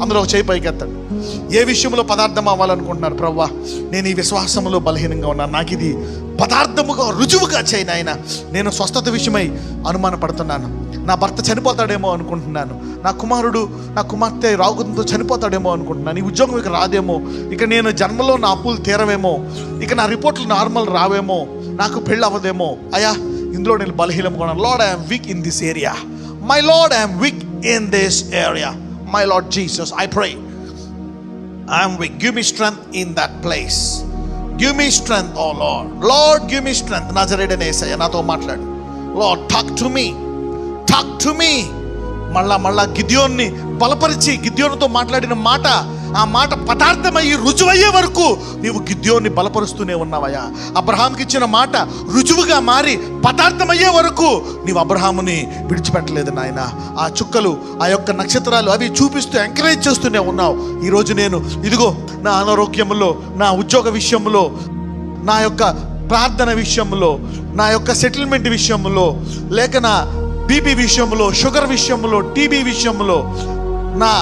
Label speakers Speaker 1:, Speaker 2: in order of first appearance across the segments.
Speaker 1: అందులో ఒక చేయి పైకెత్తండి. ఏ విషయంలో పదార్థం అవ్వాలనుకుంటున్నారు? ప్రభువా, నేను ఈ విశ్వాసంలో బలహీనంగా ఉన్నాను, నాకు ఇది పదార్థముగా రుజువుగా చేయి నాయన. నేను స్వస్థత విషయమై అనుమానపడుతున్నాను. నా భర్త చనిపోతాడేమో అనుకుంటున్నాను. నా కుమార్తె రాగుతో చనిపోతాడేమో అనుకుంటున్నాను. ఈ ఉద్యోగం ఇక రాదేమో, ఇక నేను జన్మలో నా అప్పులు తీరవేమో, ఇక నా రిపోర్ట్లు నార్మల్ రావేమో, నాకు పెళ్ళి అవ్వదేమో. అయ్యా, ఇందులో నేను బలహీనంగా ఉన్నాను. Lord, I'm weak in this area. My Lord, I'm weak in this area. My Lord Jesus, I pray, I'm weak. Give me strength in that place. Give me strength, O Lord. Lord, give me strength. నజరేయుడైన యేసయ్య, నాతో మాట్లాడు. Lord, talk to me. మళ్ళా గిద్యోన్ని బలపరిచి, గిద్యోనుతో మాట్లాడిన మాట, ఆ మాట పదార్థమయ్యి రుజువయ్యే వరకు నీవు గిద్యోన్ని బలపరుస్తూనే ఉన్నావయ్యా. అబ్రహాంకి ఇచ్చిన మాట రుజువుగా మారి పదార్థమయ్యే వరకు నీవు అబ్రహాముని విడిచిపెట్టలేదు నాయన. ఆ చుక్కలు, ఆ యొక్క నక్షత్రాలు అవి చూపిస్తూ ఎంకరేజ్ చేస్తూనే ఉన్నావు. ఈరోజు నేను ఇదిగో నా అనారోగ్యంలో, నా ఉద్యోగ విషయంలో, నా యొక్క ప్రార్థన విషయంలో, నా యొక్క సెటిల్మెంట్ విషయంలో, లేక నా బీపీ విషయంలో, షుగర్ విషయంలో, టీబీ విషయంలో, నా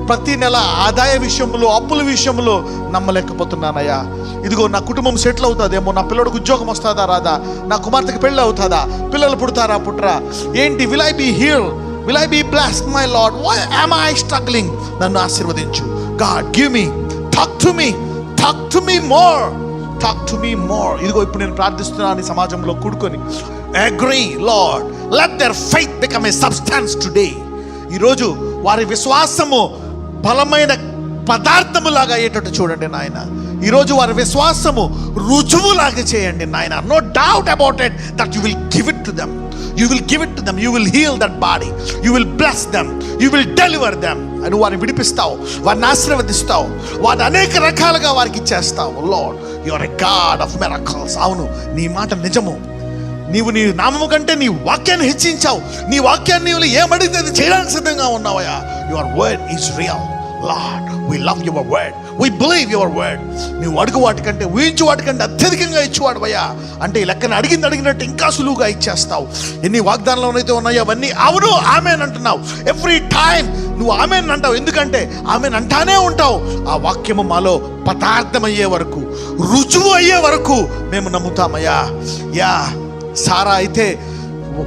Speaker 1: ప్రతి నెల ఆదాయ విషయంలో, అప్పుల విషయంలో నమ్మలేకపోతున్నానయ్యా. ఇదిగో నా కుటుంబం సెటిల్ అవుతుందేమో, నా పిల్లడికి ఉద్యోగం వస్తుందా రాదా, నా కుమార్తెకి పెళ్ళి అవుతుందా, పిల్లలు పుడతారా పుట్టరా, ఏంటి, will I be healed, will I be blessed my Lord, why am I struggling? నన్ను ఆశీర్వదించు. God, give me, talk to me, talk to me more, talk to me more. ఇదిగో ఇప్పుడు నేను ప్రార్థిస్తున్నాను ఈ సమాజంలో కూడుకొని. Agree, Lord, let their faith become a substance today. ఈరోజు వారి విశ్వాసము బలమైన పదార్థములాగా అయ్యేటట్టు చూడండి నాయన. ఈరోజు వారి విశ్వాసము రుజువులాగా చేయండి నాయన. No doubt about it that you will give it to them. You will give it to them. You will heal that body. You will bless them. You will deliver them. అని వారిని విడిపిస్తావు, వారిని ఆశీర్వదిస్తావు, వారిని అనేక రకాలుగా వారికి ఇచ్చేస్తావు. Lord, you are a God of miracles. అవును, నీ మాట నిజము. నీవు నీ నామము కంటే నీ వాక్యాన్ని హెచ్చించావు. నీ వాక్యాన్ని నీవు ఏమడిగితే అది చేయడానికి సిద్ధంగా ఉన్నావయ్యా. Your word is real. Lord, we love your word. We believe your word. నీవు అడుగు వాటికంటే, ఊహించు వాటికంటే అత్యధికంగా ఇచ్చేవాడువయ్యా. అంటే ఈ లెక్కన అడిగినట్టు ఇంకా సులువుగా ఇచ్చేస్తావు. ఎన్ని వాగ్దానాలు అయితే ఉన్నాయో అవన్నీ అవును ఆమెన్ అంటున్నావు. ఎవ్రీ టైం నువ్వు ఆమెన్ అంటావు. ఎందుకంటే ఆమెన్ అంటానే ఉంటావు. ఆ వాక్యము మాలో పదార్థమయ్యే వరకు, రుజువు అయ్యే వరకు మేము నమ్ముతామయ్యా. యా, సారా అయితే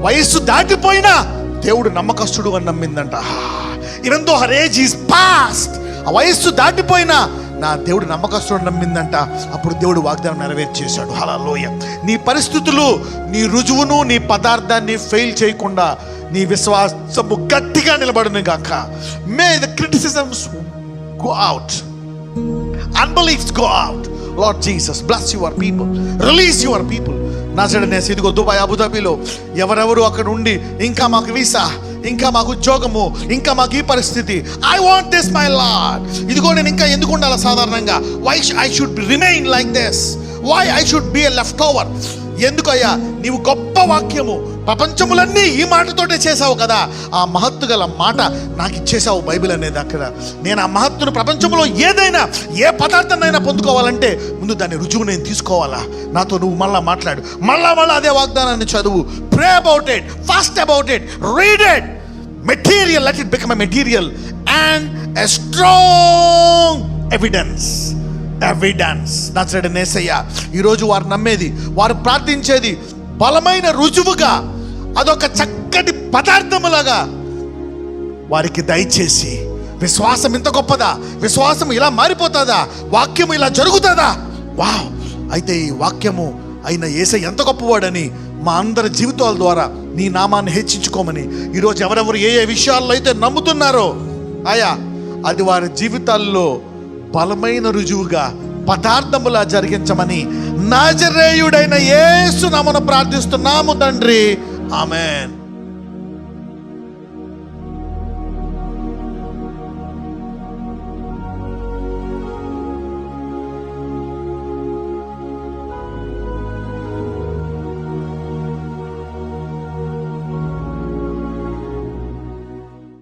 Speaker 1: వయస్సు దాటిపోయినా దేవుడు నమ్మకస్తుడు అని నమ్మిందంట. Even though her age is past, ఆ వయస్సు దాటిపోయినా నా దేవుడు నమ్మకస్తుడు నమ్మిందంట. అప్పుడు దేవుడు వాగ్దానం నెరవేర్చేశాడు. హల్లెలూయా. నీ పరిస్థితులు, నీ రుజువును, నీ పదార్థాన్ని ఫెయిల్ చేయకుండా నీ విశ్వాసము గట్టిగా నిలబడును గాక. May the criticisms go out, unbeliefs go out. Lord Jesus, bless your people, release your people. నజరేయుడైన ఇదిగో దుబాయ్, అబుదాబిలో ఎవరెవరు అక్కడ ఉండి ఇంకా మాకు వీసా, ఇంకా మాకు ఉద్యోగము, ఇంకా మాకు ఈ పరిస్థితి, I want this my lord. ఇదిగో నేను ఇంకా ఎందుకు ఉండాలి సాధారణంగా? Why I should remain like this? Why I should be a left over? ఎందుకయ్యా? నీవు గొప్ప వాక్యము ప్రపంచములన్నీ ఈ మాటతోటే చేసావు కదా. ఆ మహత్తు గల మాట నాకు ఇచ్చేసావు బైబిల్ అనేది. అక్కడ నేను ఆ మహత్తును ప్రపంచంలో ఏదైనా, ఏ పదార్థాన్నైనా పొందుకోవాలంటే ముందు దాని రుజువు నేను తీసుకోవాలా. నాతో నువ్వు మళ్ళా మాట్లాడు, మళ్ళా అదే వాగ్దానాన్ని చదువు, ప్రే about it, fast about it, read it. Material, let it become a material and a strong evidence. నజరేయుడైన యేసయ్య, ఈరోజు వారు నమ్మేది, వారు ప్రార్థించేది బలమైన రుజువుగా, అదొక చక్కటి పదార్థములాగా వారికి దయచేసి. విశ్వాసం ఇంత గొప్పదా? విశ్వాసం ఇలా మారిపోతుందా? వాక్యము ఇలా జరుగుతుందా? వావ్! అయితే ఈ వాక్యము అయిన యేసయ్య ఎంత గొప్పవాడని మా అందరి జీవితాల ద్వారా నీ నామాన్ని హెచ్చించుకోమని ఈరోజు ఎవరెవరు ఏ విషయాల్లో అయితే నమ్ముతున్నారో ఆయా, అది వారి జీవితాల్లో బలమైన రుజువుగా, పదార్థములా జరిగించమని నజరేయుడైన యేసు నామమున ప్రార్థిస్తున్నాము తండ్రి. ఆమేన్.